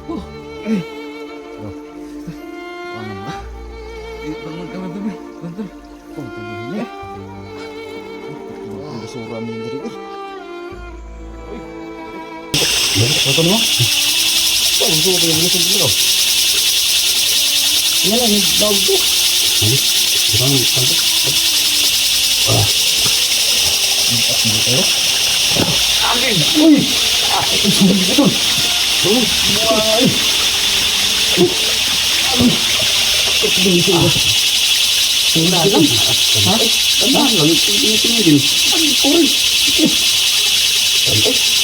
Ano ba? Bangun kami, bebe. Bangun. Kung tuloy niya. Ang basura niya diri. Ito mo? Ang basura ko yung mga dito. Yan lang, dog ko. Hindi. Ito ang kanto. Dito. Amin. Uy. Ito sulit ito. Uy. Ay. Dito. Tingnan lang. Ha? Tama lang. Tingnan din. Ay, koy.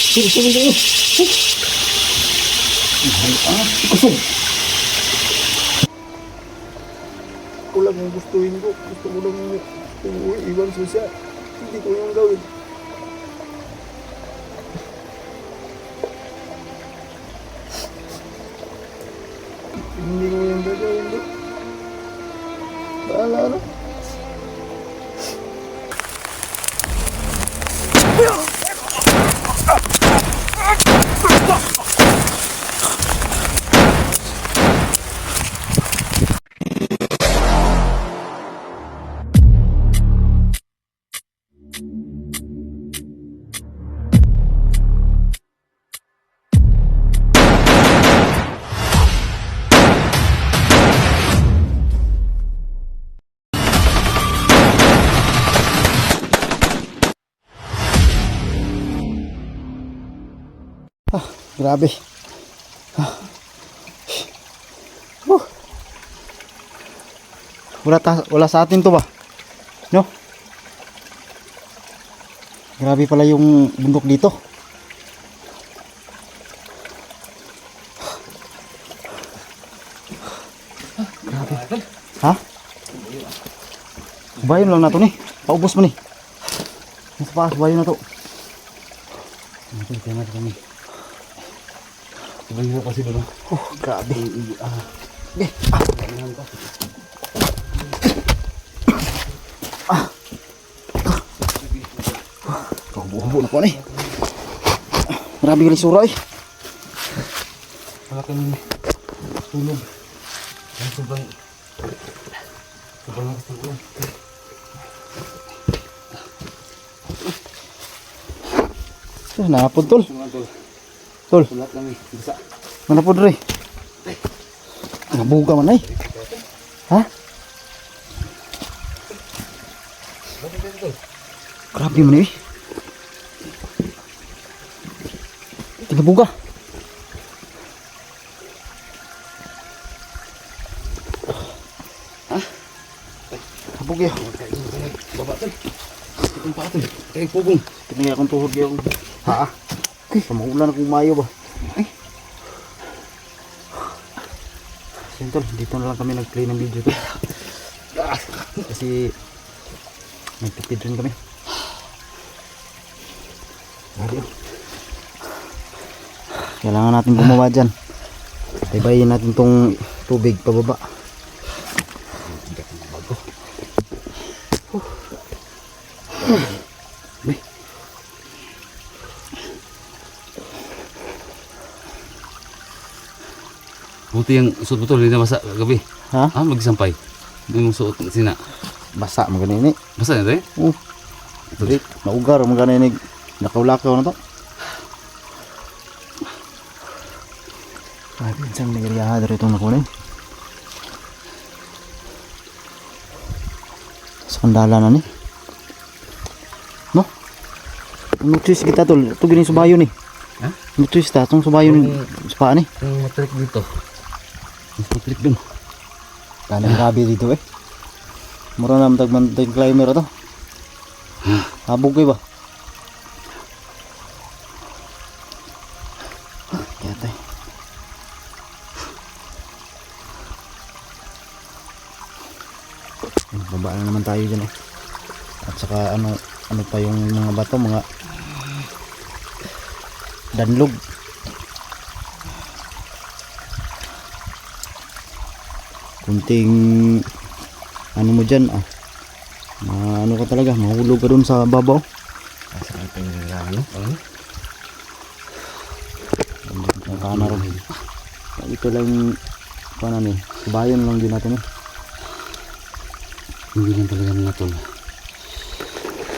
Sige. Kusog. Kulang ang gustuhin ko. Gusto ko lang iwan siya. Hindi ko yung gawin. Hindi ko yung gagawin. Bahala na. Grabe. Wala sa atin to ba? No? Grabe pala yung bundok dito. Grabe. Ha? Bayon lang na to ni. Paubos mo ni. Nasa paas, bayon na to. Natin kami. Iba kasi doon. Grabe. Buo-buo na po na eh. Grabe ka lisura eh. Wala kami tulog. Sobrang lakas ng ulan. Napod tol. Tol. Sulat kami. Bisa. Napod rin. Nabuga man ay. Ha? Grabe man eh. Nabuga. Ha? Nabuga yun. Baba tol. Itong pa tol. Kaya pugong. Tinigay akong tuhod yung. Ha? Pamahulan akong mayo ba? Ay. Sintol, dito na lang kami nag-play ng video to. Kasi nagtipid rin kami. Kailangan natin bumaba dyan. Baybayin natin tong tubig pababa. Buti yung suot mo to, hindi na basa kagabi. Ha? Ah, magsampay. Hindi mong suot sina. Basa mo ganyan eh. Basa na ito eh? Oo. Naugar mo ganyan eh. Lakaw-lakaw na to. Ay, pinsang nagriyaha dito itong nakunin. Sa kandala na ni. No? Nutris kita tol. Ito gini subayo ni. Ha? Nutris ta. Itong subayo ni. Sa paa ni. Yung matrik dito. Mas matrik dun. Kanang gabi dito eh. Mura na matag climber ito. Habog kayo ba? Kaya tayo. Baba na naman tayo dyan eh. At saka ano pa yung mga bato, mga danlog. Kunting ano mo dyan ano ka talaga, mahulog ka dun sa babaw. Sa ating ano? Ang kana ron. Ito lang paano ni. Bayan lang din natin eh. Hindi lang talaga mga tol.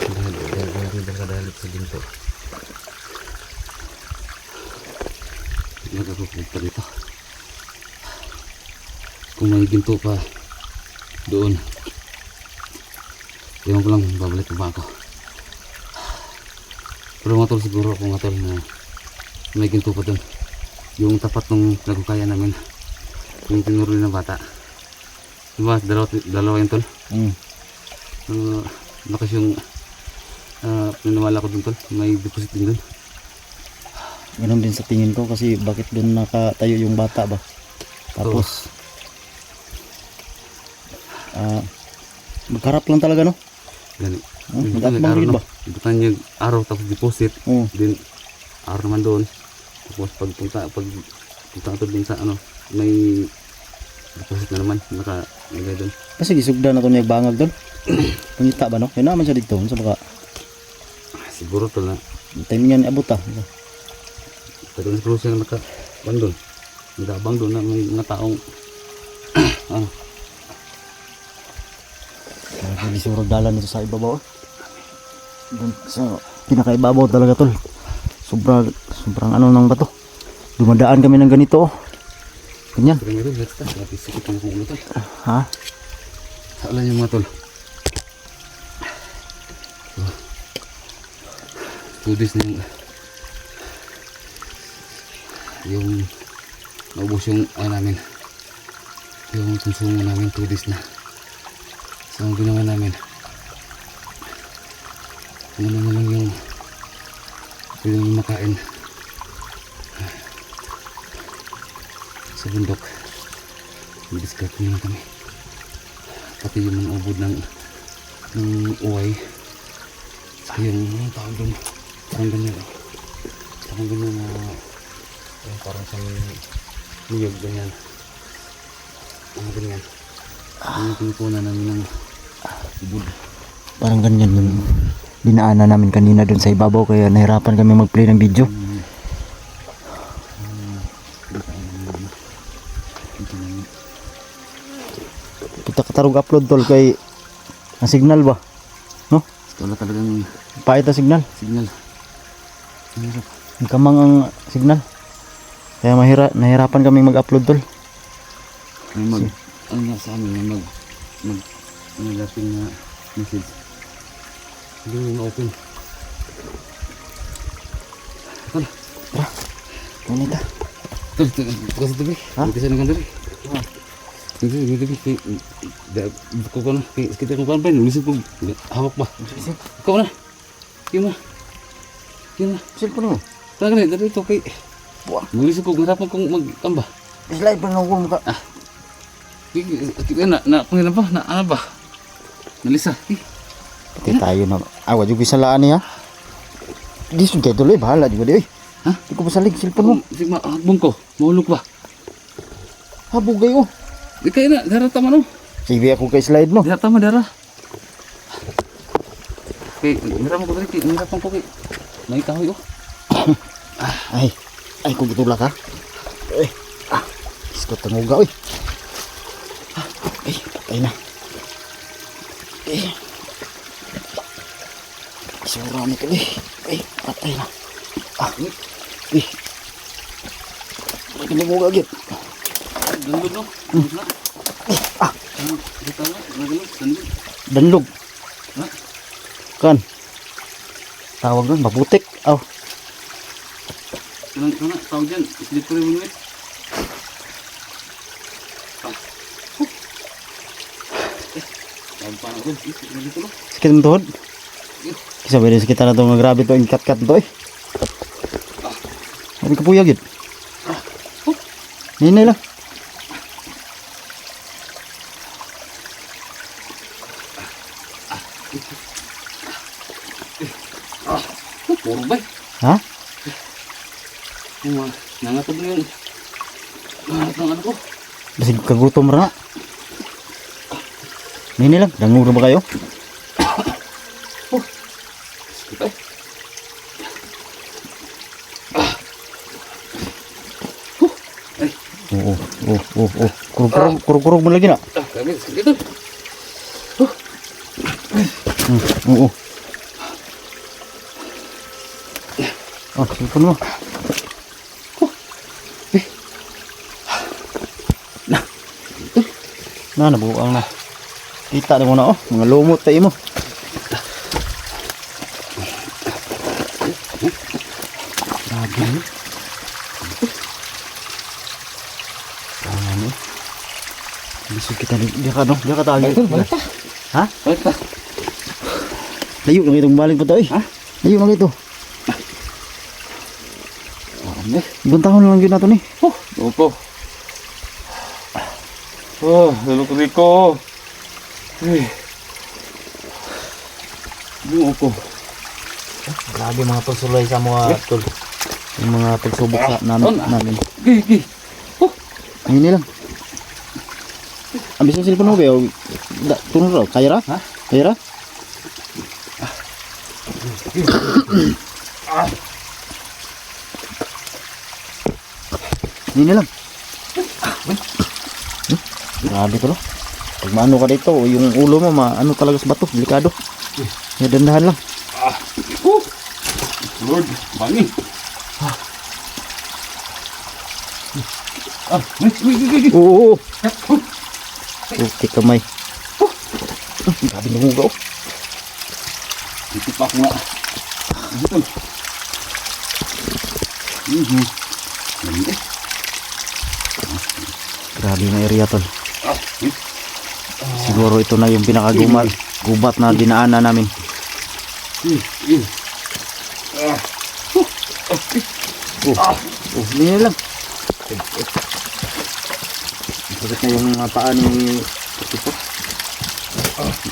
Dahil nakadalit sa ginto. Nagkapupunta dito. Kung may ginto pa doon, ewan ko lang, babalik pa ba ako. Pero mga tol, siguro ako mga tol na may ginto pa doon. Yung tapat ng nagkukaya namin, yung tinuro na bata. Diba, dalawa yung tol. Lakas yung pinawala ko dun tol. May deposit din dun. Ganun din sa tingin ko kasi bakit doon nakatayo yung bata ba? Tapos magharap lang talaga no? Gani. Nag-atbang rin ba? Ibutan yung araw tapos deposit. Oo. Then araw naman doon. Tapos pagpunta ito dun sa ano, may deposit na naman. Nakalagay dun. Kasi gisugda na ito niya bangag doon. Pangita ba no? Yun naman siya dito. Sa baka Siguro tol na. timingan ni abot ah. Pero siguro siya nakabang doon. Nagabang doon na may mga taong ano. Hindi surog dalan nito sa ibabaw. Doon sa pinakaibabaw talaga tol. Sobrang ano nang bato. Dumadaan kami ng ganito oh. Ganyan. Pero meron, let's start. Lapis sikit na kung ulo tol. Ha? Saalan yung mga tol. 2 days na yung naubos yung namin, yung konsumo namin 2 days na. So ang ginawa namin, ano na lang yung pwede namin makain sa bundok. Mag-discard na kami, pati yung mga ubod ng uway sa yung tawag doon, parang ganyan na parang siyang niyog ganyan, ganyan yung pinupunan namin ng ubod. Parang ganyan yung dinaanan namin kanina doon sa ibabaw kaya nahirapan kami mag-play ng video. Kita katarog upload tol kay ang signal ba? No? Wala talagang Pahit na signal. Hirap. Ang kamang ang signal. Kaya nahirapan kami mag-upload tol. May ano nga sa amin, nilapin na message. Hindi mo ma-open. Tol. Tara. Kunin ta. Tol, bukas ito ba? Ha? Bukas na kang hindi ba? Ko na. Kita ko pa. Nulisin ko. Hawak ba? Ikaw na. Yun na. Cellphone mo. Talaga na. Dito kay. Nulisin ko. Narapan kong magtamba. Slide pa lang ko mukha. Kita na pangilan ba? Na ano ba? Nalisa. Pati tayo na. Awa juga bisa laan niya. Di sugay tuloy. Bahala juga di. Ha? Di ko masalig cellphone mo. Sige, hakbong ko. Mahulog ba? Habugay oh. Di kayo na. Dara tama no. Sige ako kay slide no. Dara tama dara. Okay, nirapan ko dali. Nirapan ko kay. May kahoy oh. Ay kung gitulak ha. Iskot tanguga oy. Patay na. Isura ni kali. Patay na. Lagi na mga agit. Dandog no. Dito na. Dandog. Danlog. Ha? Kan. Tawag doon, mabutik. Aw. Kana tawag dyan. Slippery moonlit. Tawag pa na rin. Dito no. Sakit mo tuhod. Isa ba din sakit na ito nga grabe ito. Kat-kat ito eh. Sabi ka po yagit. Hinay lang. Puro ba? Ha? Nangatod na yun. Nangat ng ano ko. Basig kagutom ra na. Hinay lang. Dangur na ba kayo? Kita Oo, oo, oo. Kurug-kurug mo lagi na. Grabe, sakit ito. Oo. Ah, sipon mo. Nabuang na. Kita na mo na, oh. Mga lumot tayo mo. Grabe mo. Ano? Bisog kita di ka no? Di ka tayo. Balik pa. Ha? Balik pa. Layo lang itong balik pa to eh. Ha? Layo lang ito. Ano? Ibang taon lang yun nato ni. Opo. Lalo ko riko. Opo. Grabe mga tol sulay sa mga tol. Yung mga pagsubok sa namin. Gigi. Ayun nilang. Ambis yung cellphone mo ba? Tunod raw. Kaya ra? Ha? Kaya ra? Ayun nilang. Grabe to lo. Pag maano ka dito, yung ulo mo maano talaga sa bato. Delikado. Kaya dandahan lang. Lord, bangi. Oo. Okay kamay. Grabe na hugaw. Itipak nga. Ito. Grabe na area tol. Siguro ito na yung pinakagubat na dinaanan namin. Hindi na lang. Sakit na yung paa ni Tito.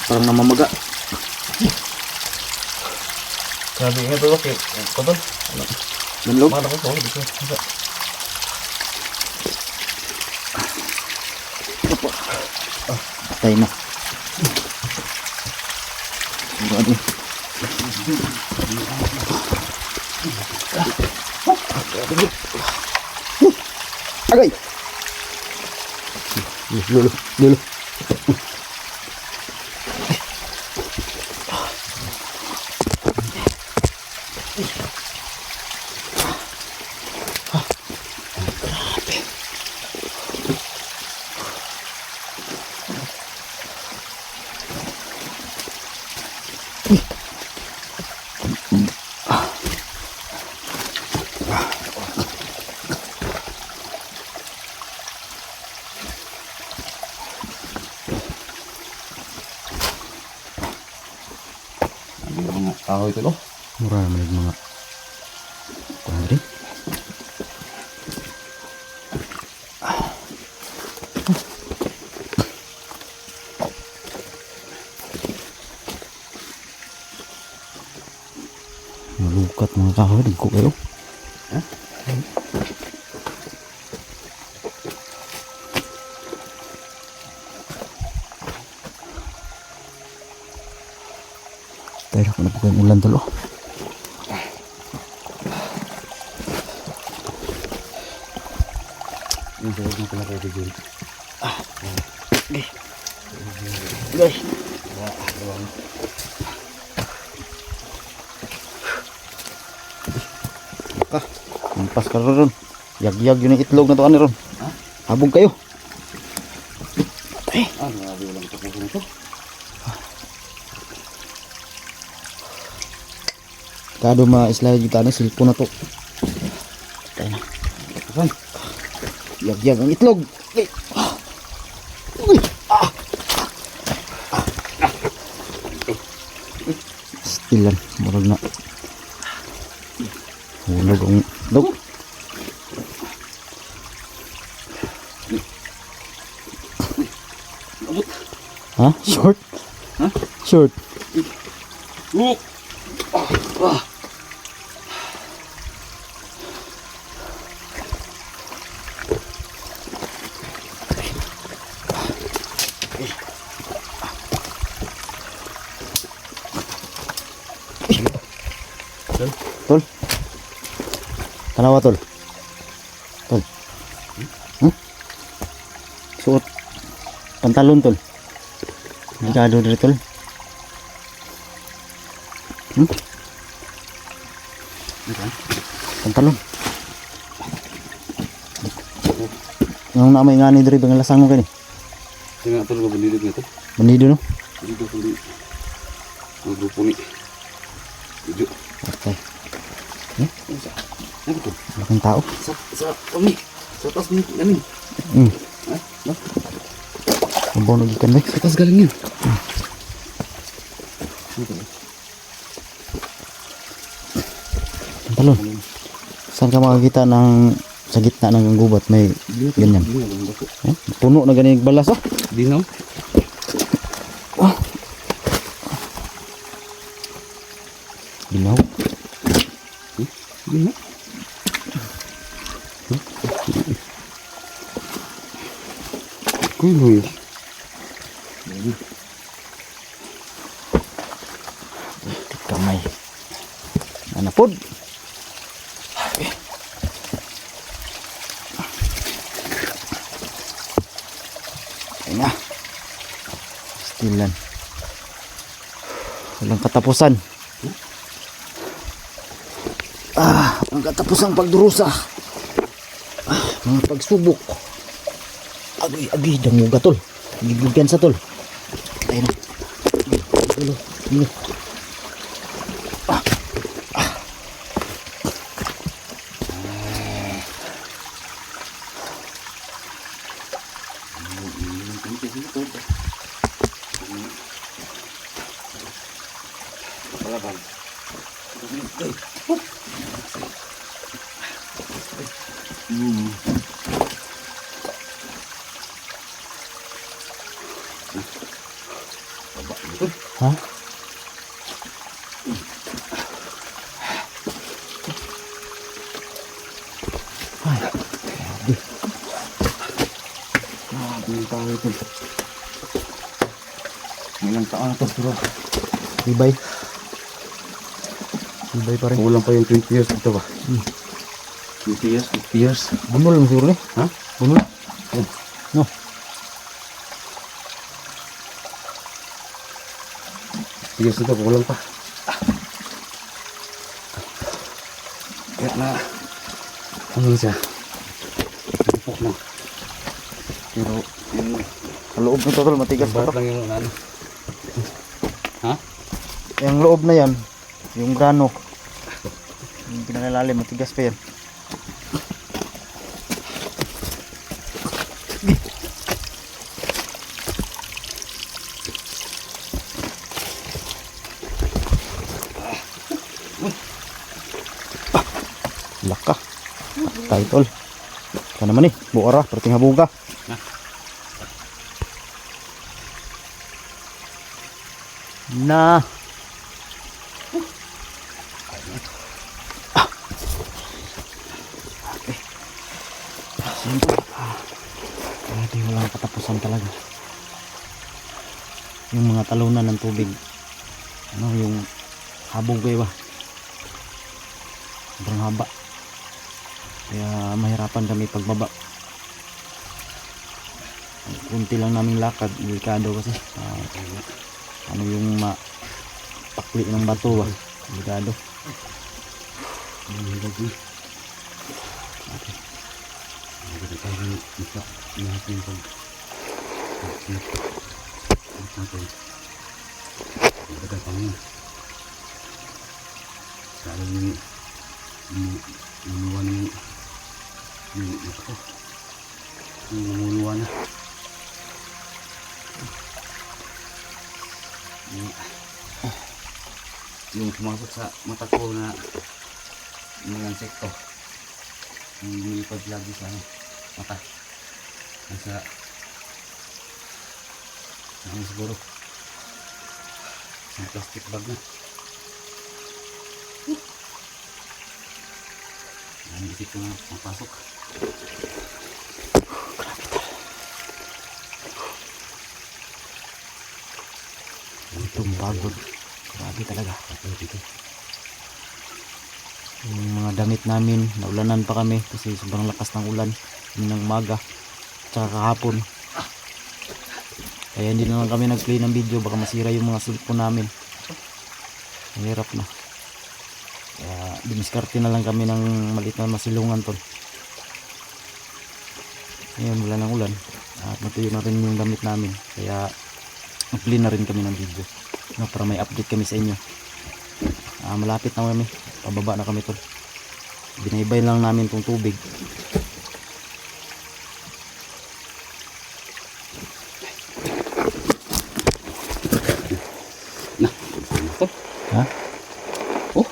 Parang namamaga. Sabi nga to, okay. Kotol. Danlog. Mana ko to, dito. Patay na. Grabe. Agay! Lolo. Mga tao ito, no? Mura naman yung mga kuhan rin. Malukat mga kahoy. Dagko kayo. Tayo na po kayong ulan talo. Yung sarap na pala kayo dito. Guys. Lampas ka ron. Yag-yag yun ang itlog na to. Ano ron? Habog kayo. Patay. Grabe walang tapos nito. Kado ma-slide yung tanong silpo na to. Patay na. Saan? Yag-yag ang itlog. Ay. Uy. Stilan. Marag na. Hulog ang dog. Ha? Short? Ha? Short. Tol. Tanawa tol. Tol. suot pantalon tol. Delikado diri tol. Ito. Pantalon. Yung namay nga ni diri bangalasang mo kani. Tingnan ito lang bandido nito. Bandido no. Dito po di. Ang grupo ni. Dito. Okay. Ano to? Malaking tao. Sa kami. Sa taas ni namin. Ha? No? Ang bono gikan ba? Sa taas galing yun. Pantalon. Saan ka makakita ng sa gitna ng gubat may ganyan? Puno na ganyan balas oh. Dinaw. Binaw. Dinaw. Kuy. Kamay. Nanapod. Ayun na. Stilan. Walang katapusan. Ang katapusang pagdurusa. Mga pagsubok. Agi, danguga tol. Gigigan sa tol. Ayun na. Ayun. Ha? Ay, grabe. Grabe yung tao ito. Ilang taon na to, bro. Ibay. Ibay pa rin. Kulang pa yung 20 years dito ba? 20 years, 50 years. Bunol lang siguro eh. Ha? Bunol. No. Years dito, kulang pa. Kaya na, ano siya? Pupok na. Pero ang loob na tol, matigas pa to. Barat lang yung ano. Ha? Yung loob na yan, yung grano. Yung pinakalalim, matigas pa yan. Laka. Title. Ito naman eh, buara, perting habuga. Na. Okay. Siyempre. Grabe, walang katapusan talaga. Yung mga talunan ng tubig. Ano, yung habog ba? Sobrang haba. Kaya mahirapan kami pagbaba. Kunti lang naming lakad, delikado kasi. Ano yung mapakli ng bato ba? Delikado. Yung pumasok sa mata ko na mga insekto yung lumilipad lagi sa mata nasa ano siguro sa plastic bag na ang isip ko na mapasok. Itong pagod. Grabe talaga. Yung mga damit namin, naulanan pa kami kasi sobrang lakas ng ulan ng umaga tsaka kahapon. Kaya hindi na lang kami nag-play ng video, baka masira yung mga cellphone namin. Mahirap na. Kaya dimiskarte na lang kami ng maliit na masilungan tol. Ngayon wala ng ulan at matuyo na rin yung damit namin. Kaya nag-play na rin kami ng video. No, para may update kami sa inyo. Malapit na kami. Pababa na kami tol. Binaybay lang namin tong tubig. Ha? Oh,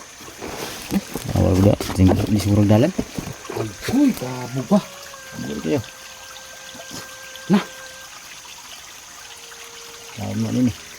Awal udah, di surag dalan. uy, kabog pa. Balik kayo. Nah, Kain mo ini.